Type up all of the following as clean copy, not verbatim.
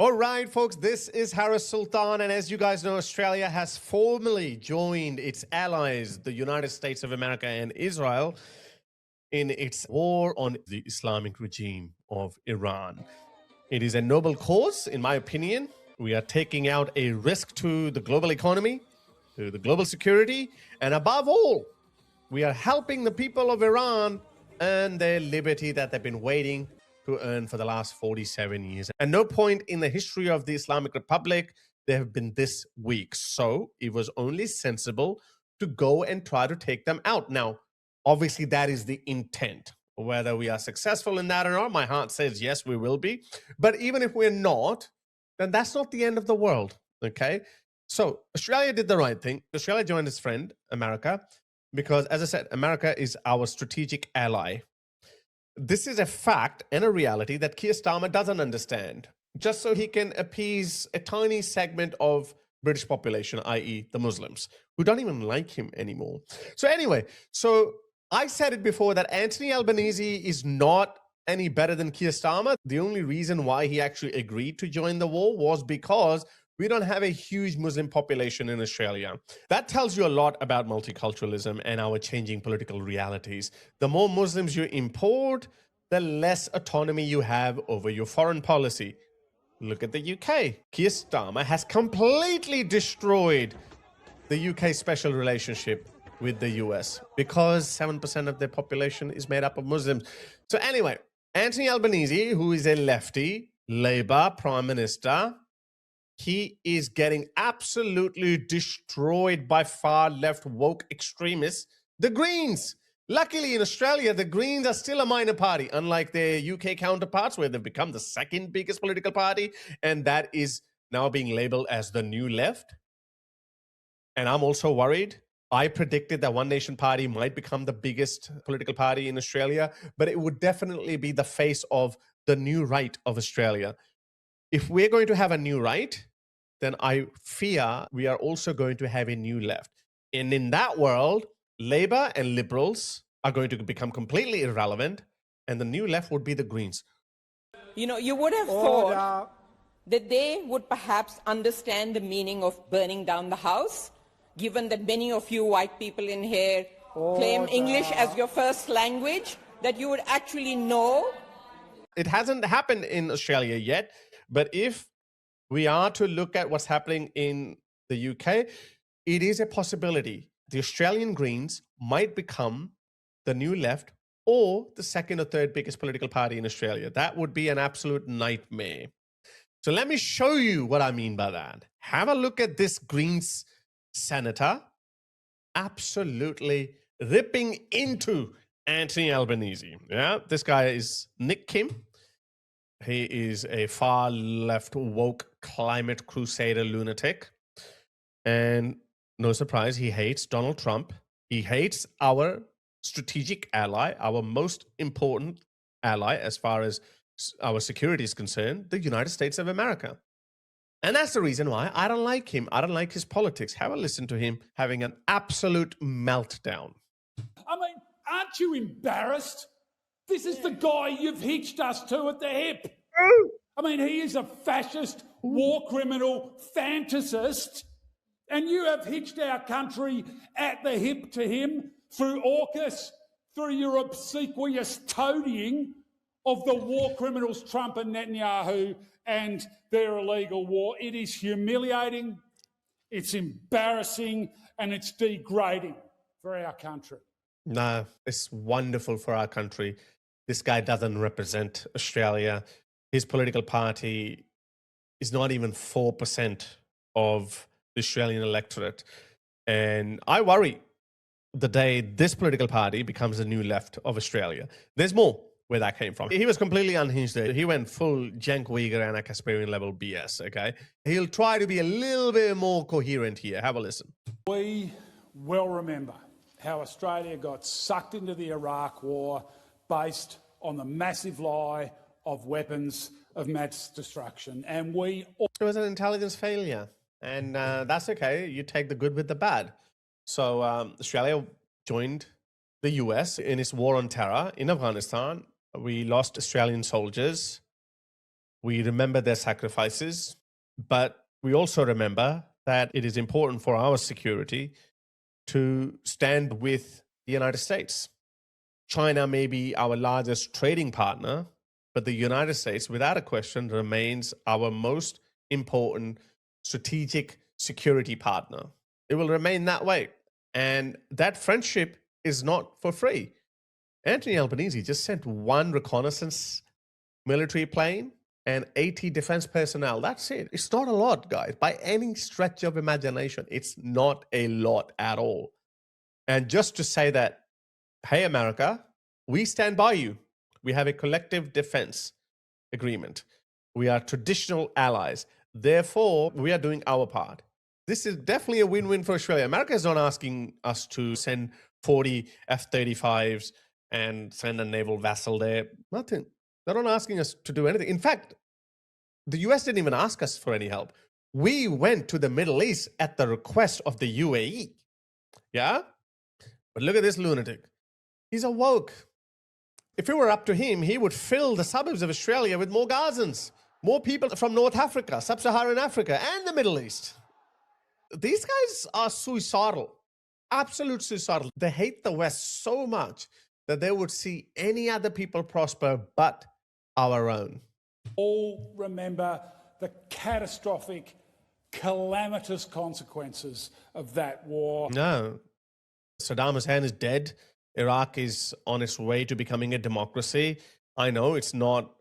All right, folks, this is Harris Sultan. And as you guys know, Australia has formally joined its allies, the United States of America and Israel, in its war on the Islamic regime of Iran. It is a noble cause, in my opinion. We are taking out a risk to the global economy, to the global security, and above all, we are helping the people of Iran earn their liberty that they've been waiting to earn for the last 47 years. At no point in the history of the Islamic Republic they have been this weak. So it was only sensible to go and try to take them out. Now, obviously, that is the intent. Whether we are successful in that or not, my heart says yes, we will be. But even if we're not, then that's not the end of the world. Okay. So Australia did the right thing. Australia joined its friend, America, because, as I said, America is our strategic ally. This is a fact and a reality that Keir Starmer doesn't understand, just so he can appease a tiny segment of British population, i.e. the Muslims, who don't even like him anymore. So anyway, I said it before that Anthony Albanese is not any better than Keir Starmer. The only reason why he actually agreed to join the war was because we don't have a huge Muslim population in Australia. That tells you a lot about multiculturalism and our changing political realities. The more Muslims you import, the less autonomy you have over your foreign policy. Look at the UK. Keir Starmer has completely destroyed the UK special relationship with the US because 7% of their population is made up of Muslims. So anyway, Anthony Albanese, who is a lefty Labour Prime Minister, he is getting absolutely destroyed by far left woke extremists, the Greens. Luckily, in Australia, the Greens are still a minor party, unlike their UK counterparts, where they've become the second biggest political party, and that is now being labeled as the new left. And I'm also worried. I predicted that One Nation Party might become the biggest political party in Australia, but it would definitely be the face of the new right of Australia. If we're going to have a new right, then I fear we are also going to have a new left. And in that world, Labour and Liberals are going to become completely irrelevant, and the new left would be the Greens. You know, you would have thought that they would perhaps understand the meaning of burning down the house, given that many of you white people in here claim English as your first language, that you would actually know. It hasn't happened in Australia yet, but if we are to look at what's happening in the UK, it is a possibility. The Australian Greens might become the new left or the second or third biggest political party in Australia. That would be an absolute nightmare. So let me show you what I mean by that. Have a look at this Greens senator absolutely ripping into Anthony Albanese. Yeah, this guy is Nick Kim. He is a far left woke climate crusader lunatic. And no surprise, he hates Donald Trump. He hates our strategic ally, our most important ally as far as our security is concerned, the United States of America. And that's the reason why I don't like him. I don't like his politics. Have a listen to him having an absolute meltdown. I mean, aren't you embarrassed? This is the guy you've hitched us to at the hip. I mean, he is a fascist, war criminal, fantasist, and you have hitched our country at the hip to him through AUKUS, through your obsequious toadying of the war criminals Trump and Netanyahu and their illegal war. It is humiliating, it's embarrassing, and it's degrading for our country. No, it's wonderful for our country. This guy doesn't represent Australia. His political party is not even 4% of the Australian electorate. And I worry the day this political party becomes the new left of Australia. There's more where that came from. He was completely unhinged there. He went full Cenk Uygur and a Kasparian level BS, okay? He'll try to be a little bit more coherent here. Have a listen. We well remember how Australia got sucked into the Iraq war based on the massive lie of weapons of mass destruction. And it was an intelligence failure. And that's okay. You take the good with the bad. So Australia joined the US in its war on terror in Afghanistan. We lost Australian soldiers. We remember their sacrifices, but we also remember that it is important for our security to stand with the United States. China may be our largest trading partner, but the United States, without a question, remains our most important strategic security partner. It will remain that way. And that friendship is not for free. Anthony Albanese just sent one reconnaissance military plane and 80 defense personnel. That's it. It's not a lot, guys. By any stretch of imagination, it's not a lot at all. And just to say that, hey, America, we stand by you. We have a collective defense agreement. We are traditional allies. Therefore, we are doing our part. This is definitely a win-win for Australia. America is not asking us to send 40 F-35s and send a naval vessel there. Nothing. They're not asking us to do anything. In fact, the US didn't even ask us for any help. We went to the Middle East at the request of the UAE. Yeah? But look at this lunatic. He's a woke. If it were up to him, he would fill the suburbs of Australia with more Gazans, more people from North Africa, Sub-Saharan Africa, and the Middle East. These guys are suicidal, absolute suicidal. They hate the West so much that they would see any other people prosper but our own. All remember the catastrophic, calamitous consequences of that war. No. Saddam Hussein is dead. Iraq is on its way to becoming a democracy. I know it's not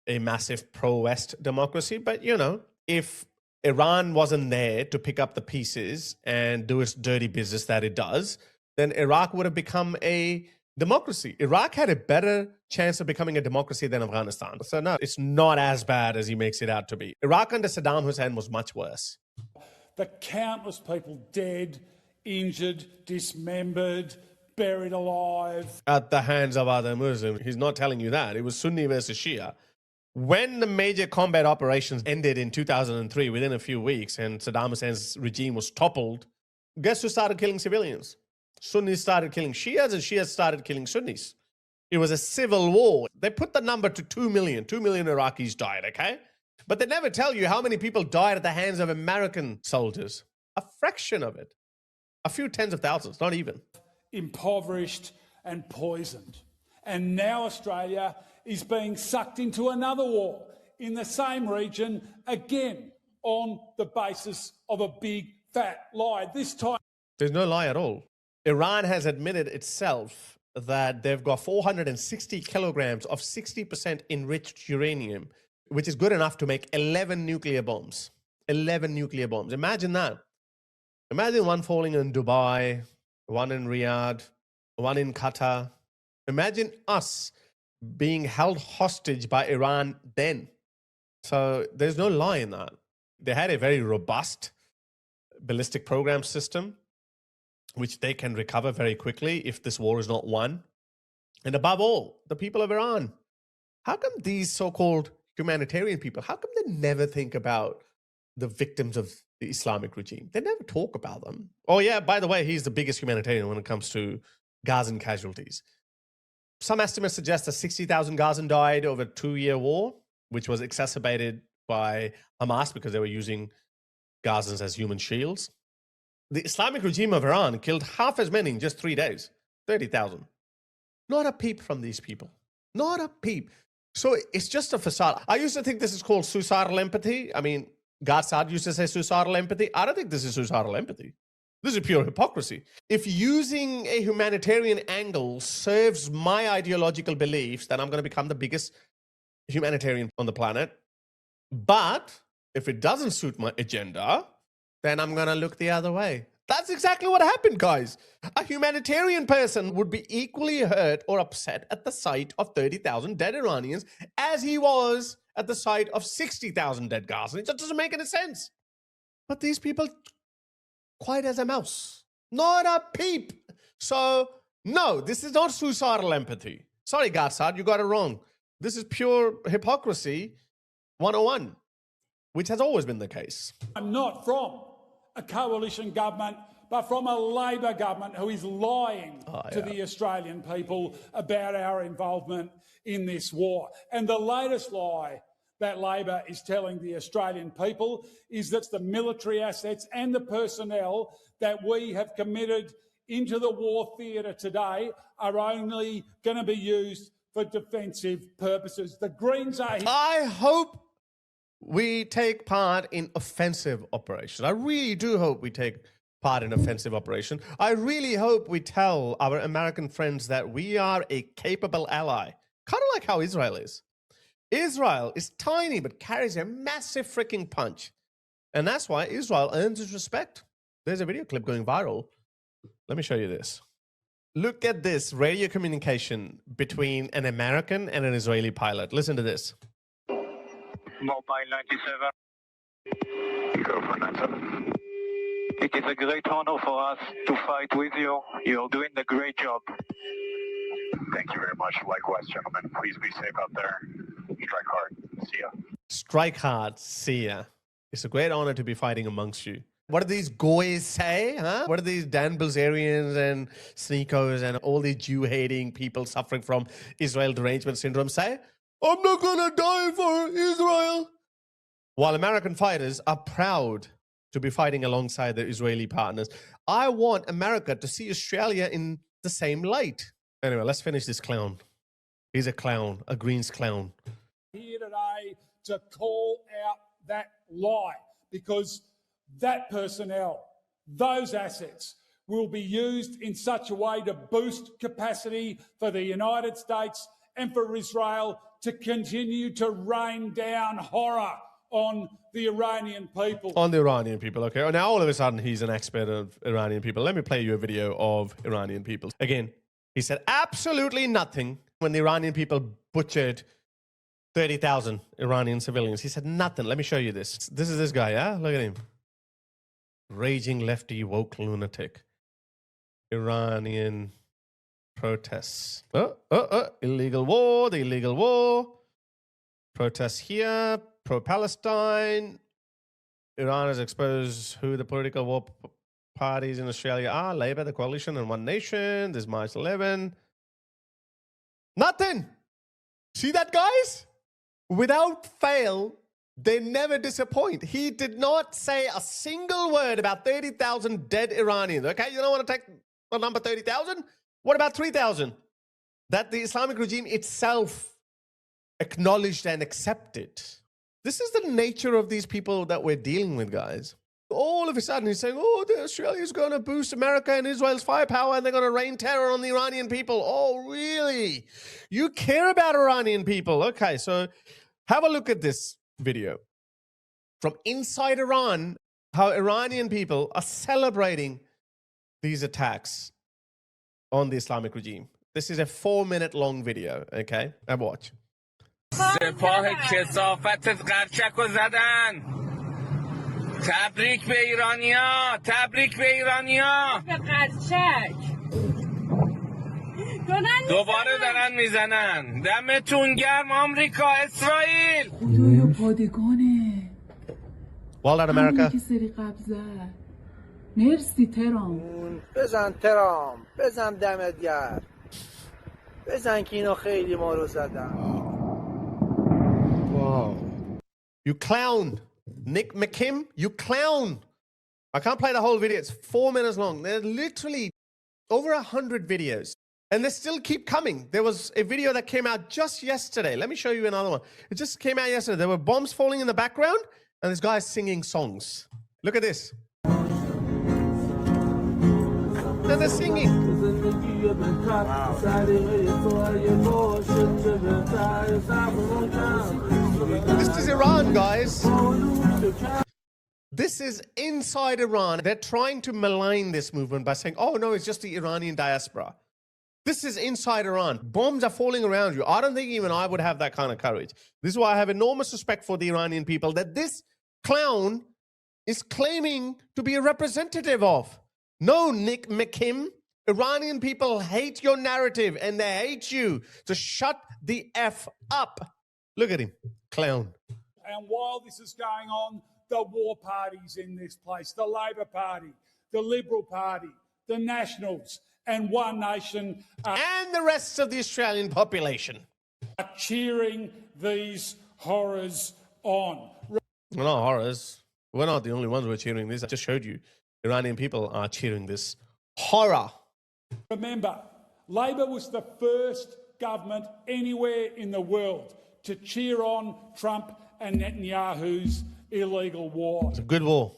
a massive pro-West democracy, but, you know, if Iran wasn't there to pick up the pieces and do its dirty business that it does, then Iraq would have become a democracy. Iraq had a better chance of becoming a democracy than Afghanistan. So no, it's not as bad as he makes it out to be. Iraq under Saddam Hussein was much worse. The countless people dead, injured, dismembered, buried alive. At the hands of other Muslims. He's not telling you that. It was Sunni versus Shia. When the major combat operations ended in 2003, within a few weeks, and Saddam Hussein's regime was toppled, guess who started killing civilians? Sunnis started killing Shias, and Shias started killing Sunnis. It was a civil war. They put the number to 2 million. 2 million Iraqis died, okay? But they never tell you how many people died at the hands of American soldiers. A fraction of it. A few tens of thousands, not even. Impoverished and poisoned. And now Australia is being sucked into another war in the same region, again, on the basis of a big, fat lie. This time... There's no lie at all. Iran has admitted itself that they've got 460 kilograms of 60% enriched uranium, which is good enough to make 11 nuclear bombs. 11 nuclear bombs. Imagine that. Imagine one falling in Dubai, one in Riyadh, one in Qatar. Imagine us being held hostage by Iran then. So there's no lie in that. They had a very robust ballistic program system, which they can recover very quickly if this war is not won. And above all, the people of Iran. How come these so-called humanitarian people, how come they never think about the victims of the Islamic regime? They never talk about them. Oh yeah, by the way, he's the biggest humanitarian when it comes to Gazan casualties. Some estimates suggest that 60,000 Gazan died over a 2-year war, which was exacerbated by Hamas because they were using Gazans as human shields. The Islamic regime of Iran killed half as many in just 3 days, 30,000. Not a peep from these people. Not a peep. So it's just a facade. I used to think this is called suicidal empathy. I mean, Gassad used to say suicidal empathy. I don't think this is suicidal empathy. This is pure hypocrisy. If using a humanitarian angle serves my ideological beliefs, then I'm going to become the biggest humanitarian on the planet. But if it doesn't suit my agenda, then I'm going to look the other way. That's exactly what happened, guys. A humanitarian person would be equally hurt or upset at the sight of 30,000 dead Iranians as he was at the sight of 60,000 dead Gazans. It just doesn't make any sense. But these people, quiet as a mouse. Not a peep. So, no, this is not suicidal empathy. Sorry, Gassad, you got it wrong. This is pure hypocrisy 101, which has always been the case. I'm not from a coalition government, but from a Labor government who is lying to the Australian people about our involvement in this war. And the latest lie that Labor is telling the Australian people is that the military assets and the personnel that we have committed into the war theatre today are only going to be used for defensive purposes. The Greens are here. I hope we take part in offensive operations. I really do hope we take part in offensive operation. I really hope we tell our American friends that we are a capable ally, kind of like how Israel is. Israel is tiny but carries a massive freaking punch. And that's why Israel earns its respect. There's a video clip going viral. Let me show you this. Look at this radio communication between an American and an Israeli pilot. Listen to this. Mobile 97. Go for 97. It is a great honor for us to fight with you. You're doing a great job. Thank you very much. Likewise, gentlemen. Please be safe out there. Strike hard. See ya. Strike hard. See ya. It's a great honor to be fighting amongst you. What do these goys say? Huh? What do these Dan Bilzerians and Sneakos and all these Jew-hating people suffering from Israel derangement syndrome say? I'm not gonna die for Israel. While American fighters are proud to be fighting alongside their Israeli partners, I want America to see Australia in the same light. Anyway, let's finish this clown. He's a clown, a Greens clown. Here today to call out that lie, because that personnel, those assets will be used in such a way to boost capacity for the United States and for Israel to continue to rain down horror on the Iranian people. On the Iranian people, okay. Now, all of a sudden, he's an expert of Iranian people. Let me play you a video of Iranian people. Again, he said absolutely nothing when the Iranian people butchered 30,000 Iranian civilians. He said nothing. Let me show you this. This is this guy, yeah? Look at him. Raging lefty woke lunatic. Iranian protests. Illegal war, the illegal war. Protests here, pro-Palestine. Iran has exposed who the political war parties in Australia are. Labor, the Coalition, and One Nation. There's March 11. Nothing. See that, guys? Without fail, they never disappoint. He did not say a single word about 30,000 dead Iranians. Okay, you don't want to take the number 30,000? What about 3,000? That the Islamic regime itself acknowledged and accepted. This is the nature of these people that we're dealing with, guys. All of a sudden, he's saying, oh, Australia's going to boost America and Israel's firepower and they're going to rain terror on the Iranian people. Oh, really? You care about Iranian people? Okay, so have a look at this video from inside Iran, how Iranian people are celebrating these attacks on the Islamic regime. This is a 4-minute long video, okay? And watch. سپاه کثافتت قرچکو زدن. تبریک به ایرانیا، تبریک به ایرانیا. به قرچک دوباره دارن میزنن. دمتون گرم آمریکا، اسرائیل. خدایا پادگانه. Well done, America. که سری قبضه. مرسی ترام. بزن ترام، بزن دمت گرم. بزن که اینا خیلی ما رو زدن. Wow. You clown. Nick McKim, you clown. I can't play the whole video. It's 4 minutes long. There's literally over 100 videos. And they still keep coming. There was a video that came out just yesterday. Let me show you another one. It just came out yesterday. There were bombs falling in the background and this guy is singing songs. Look at this. And they're singing. This is Iran, guys. This is inside Iran. They're trying to malign this movement by saying, oh, no, it's just the Iranian diaspora. This is inside Iran. Bombs are falling around you. I don't think even I would have that kind of courage. This is why I have enormous respect for the Iranian people that this clown is claiming to be a representative of. No, Nick McKim. Iranian people hate your narrative and they hate you. So shut the F up. Look at him, clown. And while this is going on, the war parties in this place, the Labor Party, the Liberal Party, the Nationals, and One Nation and the rest of the Australian population are cheering these horrors on. We're not horrors. We're not the only ones who are cheering this. I just showed you. Iranian people are cheering this horror. Remember, Labor was the first government anywhere in the world to cheer on Trump and Netanyahu's illegal war. It's a good war.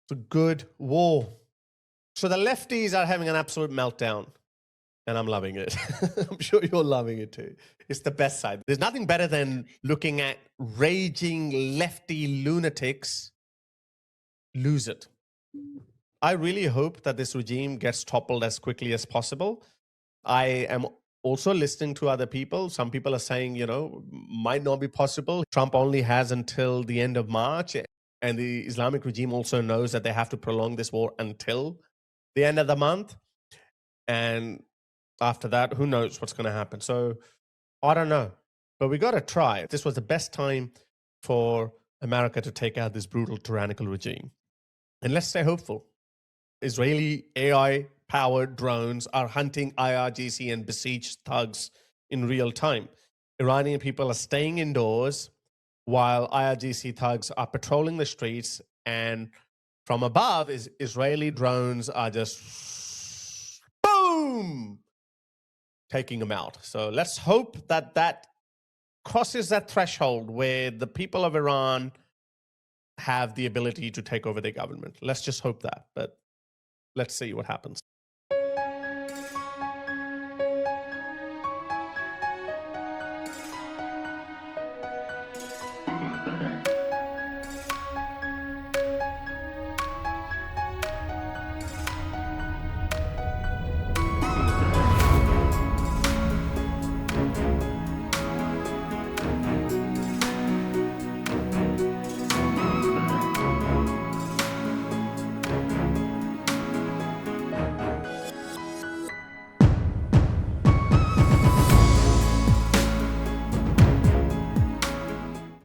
It's a good war. So the lefties are having an absolute meltdown. And I'm loving it. I'm sure you're loving it too. It's the best side. There's nothing better than looking at raging lefty lunatics lose it. I really hope that this regime gets toppled as quickly as possible. I am also listening to other people. Some people are saying, might not be possible. Trump only has until the end of March. And the Islamic regime also knows that they have to prolong this war until the end of the month. And after that, who knows what's going to happen. So I don't know. But we got to try. This was the best time for America to take out this brutal, tyrannical regime. And let's stay hopeful. Israeli AI-powered drones are hunting IRGC and besieged thugs in real time. Iranian people are staying indoors while IRGC thugs are patrolling the streets. And from above, Israeli drones are just boom, taking them out. So let's hope that that crosses that threshold where the people of Iran have the ability to take over their government. Let's just hope that. But let's see what happens.